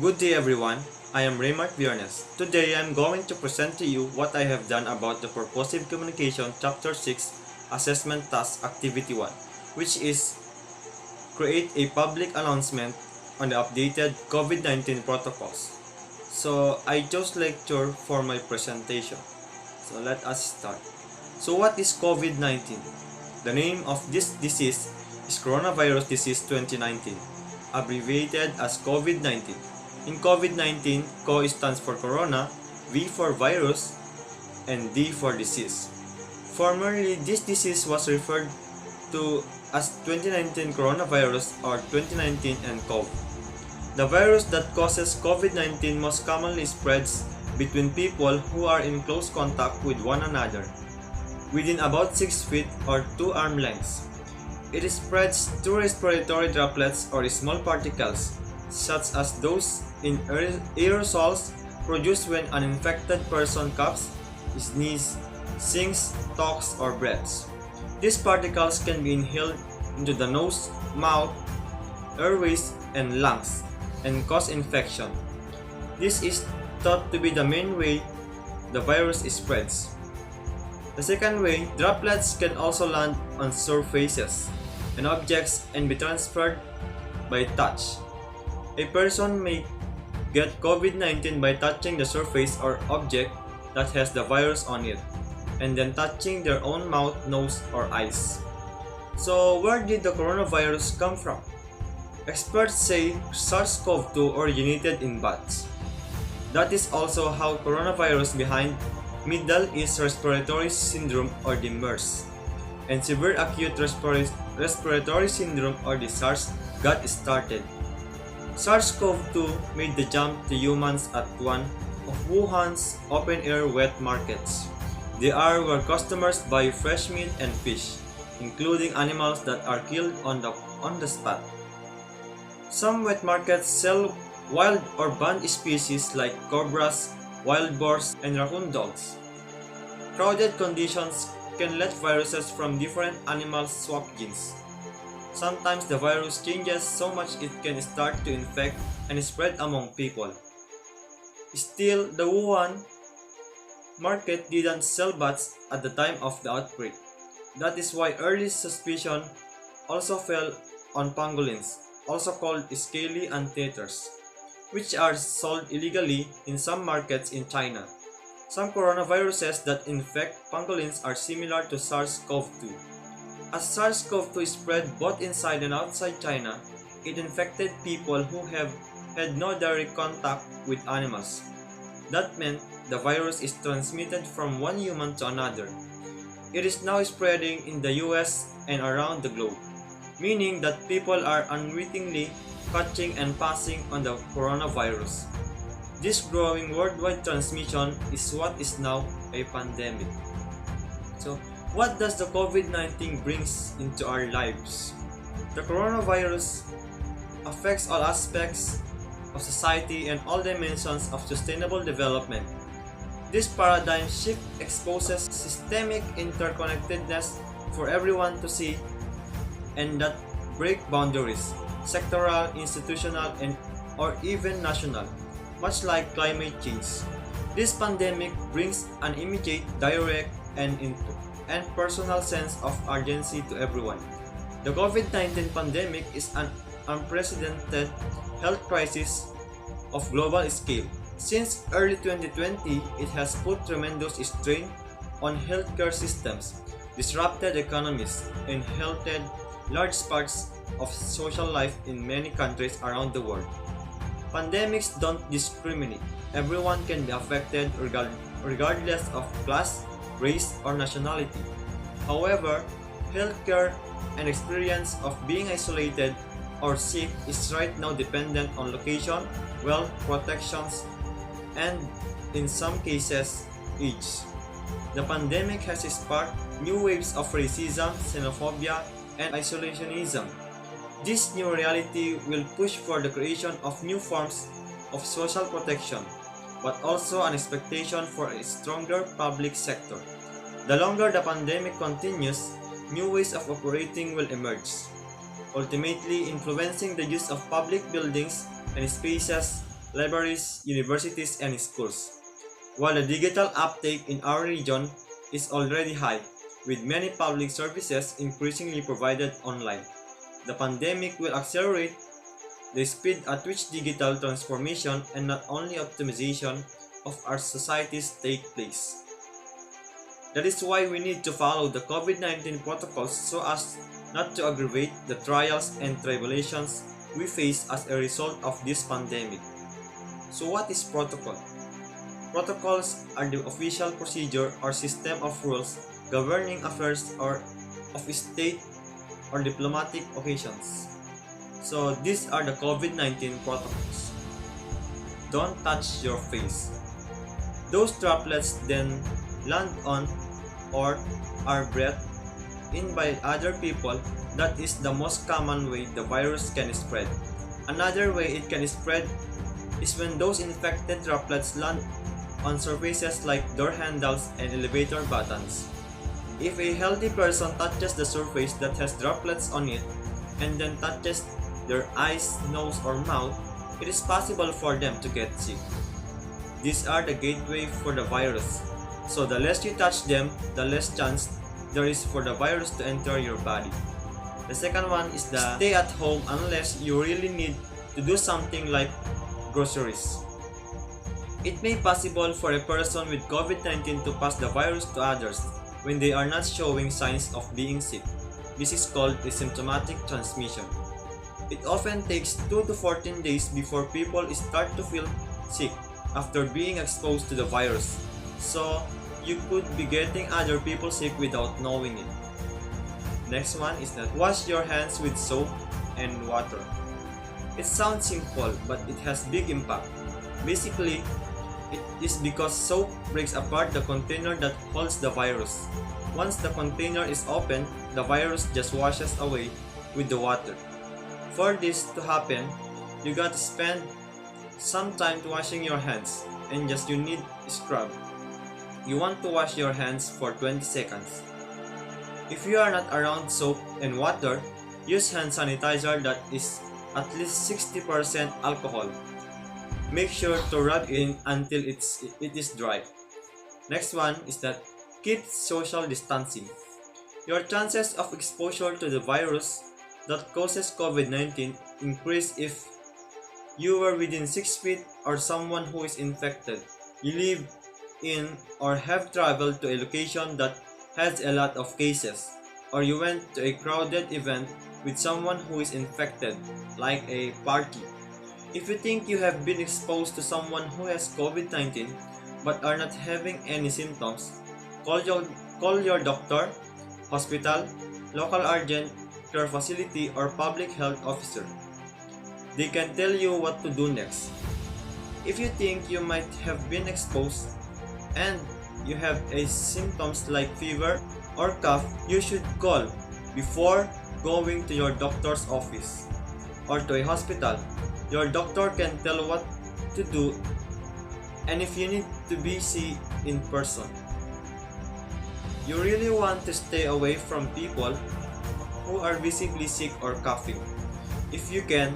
Good day everyone, I am Raymart Viernes. Today I am going to present to you what I have done about the Purposive Communication Chapter 6 Assessment Task Activity 1, which is create a public announcement on the updated COVID-19 protocols. So I chose lecture for my presentation. So let us start. So what is COVID-19? The name of this disease is Coronavirus Disease 2019, abbreviated as COVID-19. In COVID-19, CO stands for Corona, V for virus, and D for disease. Formerly, this disease was referred to as 2019 coronavirus or 2019 nCoV. The virus that causes COVID-19 most commonly spreads between people who are in close contact with one another, within about 6 feet or 2 arm lengths. It spreads through respiratory droplets or small particles, such as those in aerosols produced when an infected person coughs, sneezes, sings, talks, or breathes. These particles can be inhaled into the nose, mouth, airways, and lungs, and cause infection. This is thought to be the main way the virus spreads. The second way, droplets can also land on surfaces and objects and be transferred by touch. A person may get COVID-19 by touching the surface or object that has the virus on it, and then touching their own mouth, nose, or eyes. So where did the coronavirus come from? Experts say SARS-CoV-2 originated in bats. That is also how coronavirus behind Middle East Respiratory Syndrome or the MERS and Severe Acute Respiratory Syndrome or the SARS got started. SARS-CoV-2 made the jump to humans at one of Wuhan's open-air wet markets. They are where customers buy fresh meat and fish, including animals that are killed on the spot. Some wet markets sell wild or banned species like cobras, wild boars, and raccoon dogs. Crowded conditions can let viruses from different animals swap genes. Sometimes the virus changes so much it can start to infect and spread among people. Still, the Wuhan market didn't sell bats at the time of the outbreak. That is why early suspicion also fell on pangolins, also called scaly anteaters, which are sold illegally in some markets in China. Some coronaviruses that infect pangolins are similar to SARS-CoV-2. As SARS-CoV-2 spread both inside and outside China, it infected people who have had no direct contact with animals. That meant the virus is transmitted from one human to another. It is now spreading in the US and around the globe, meaning that people are unwittingly catching and passing on the coronavirus. This growing worldwide transmission is what is now a pandemic. So, what does the COVID-19 brings into our lives? The coronavirus affects all aspects of society and all dimensions of sustainable development. This paradigm shift exposes systemic interconnectedness for everyone to see and that break boundaries, sectoral, institutional, and or even national, much like climate change. This pandemic brings an immediate, direct, and personal sense of urgency to everyone. The COVID-19 pandemic is an unprecedented health crisis of global scale. Since early 2020, it has put tremendous strain on healthcare systems, disrupted economies, and halted large parts of social life in many countries around the world. Pandemics don't discriminate. Everyone can be affected regardless of class, race, or nationality. However, healthcare and experience of being isolated or sick is right now dependent on location, wealth, protections, and in some cases, age. The pandemic has sparked new waves of racism, xenophobia, and isolationism. This new reality will push for the creation of new forms of social protection, but also an expectation for a stronger public sector. The longer the pandemic continues, new ways of operating will emerge, ultimately influencing the use of public buildings and spaces libraries, universities, and schools. While the digital uptake in our region is already high, with many public services increasingly provided online, the pandemic will accelerate the speed at which digital transformation and not only optimization of our societies take place. That is why we need to follow the COVID-19 protocols so as not to aggravate the trials and tribulations we face as a result of this pandemic. So what is protocol? Protocols are the official procedure or system of rules governing affairs or of state or diplomatic occasions. So these are the COVID-19 protocols. Don't touch your face. Those droplets then land on or are breathed in by other people. That is the most common way the virus can spread. Another way it can spread is when those infected droplets land on surfaces like door handles and elevator buttons. If a healthy person touches the surface that has droplets on it and then touches their eyes, nose, or mouth, it is possible for them to get sick. These are the gateway for the virus. So the less you touch them, the less chance there is for the virus to enter your body. The second one is the stay at home unless you really need to do something like groceries. It may be possible for a person with COVID-19 to pass the virus to others when they are not showing signs of being sick. This is called asymptomatic transmission. It often takes 2 to 14 days before people start to feel sick after being exposed to the virus. So, you could be getting other people sick without knowing it. Next one is that wash your hands with soap and water. It sounds simple, but it has big impact. Basically, it is because soap breaks apart the container that holds the virus. Once the container is opened, the virus just washes away with the water. For this to happen, you got to spend some time washing your hands and just you need scrub. You want to wash your hands for 20 seconds. If you are not around soap and water, use hand sanitizer that is at least 60% alcohol. Make sure to rub in until it is dry. Next one is that keep social distancing. Your chances of exposure to the virus that causes COVID-19 increase if you were within 6 feet or someone who is infected, you live in or have traveled to a location that has a lot of cases, or you went to a crowded event with someone who is infected, like a party. If you think you have been exposed to someone who has COVID-19 but are not having any symptoms, call your doctor, hospital, local urgent care facility, or public health officer. They can tell you what to do next. If you think you might have been exposed and you have symptoms like fever or cough, you should call before going to your doctor's office or to a hospital. Your doctor can tell what to do and if you need to be seen in person. You really want to stay away from people who are visibly sick or coughing. If you can,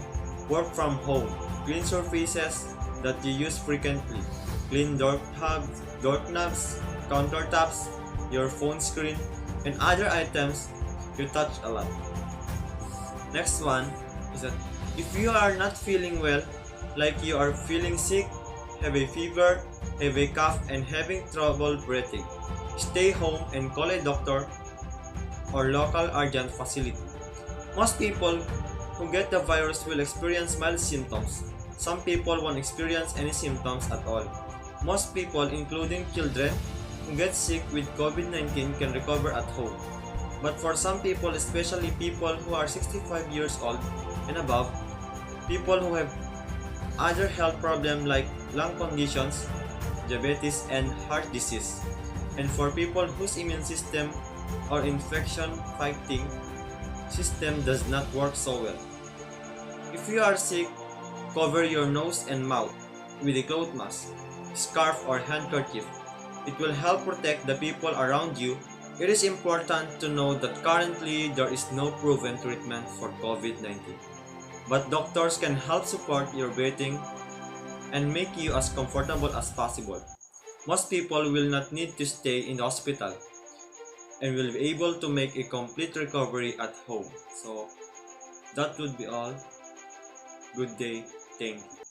work from home. Clean surfaces that you use frequently. Clean doorknobs, countertops, your phone screen, and other items you touch a lot. Next one is that if you are not feeling well, like you are feeling sick, have a fever, have a cough, and having trouble breathing, stay home and call a doctor or local urgent facility. Most people who get the virus will experience mild symptoms. Some people won't experience any symptoms at all. Most people, including children who get sick with COVID-19, can recover at home. But for some people, especially people who are 65 years old and above, people who have other health problems like lung conditions, diabetes, and heart disease, and for people whose immune system or infection fighting system does not work so well. If you are sick, cover your nose and mouth with a cloth mask, scarf, or handkerchief. It will help protect the people around you. It is important to know that currently there is no proven treatment for COVID-19, but doctors can help support your breathing and make you as comfortable as possible. Most people will not need to stay in the hospital and will be able to make a complete recovery at home. So that would be all. Good day. Thank you.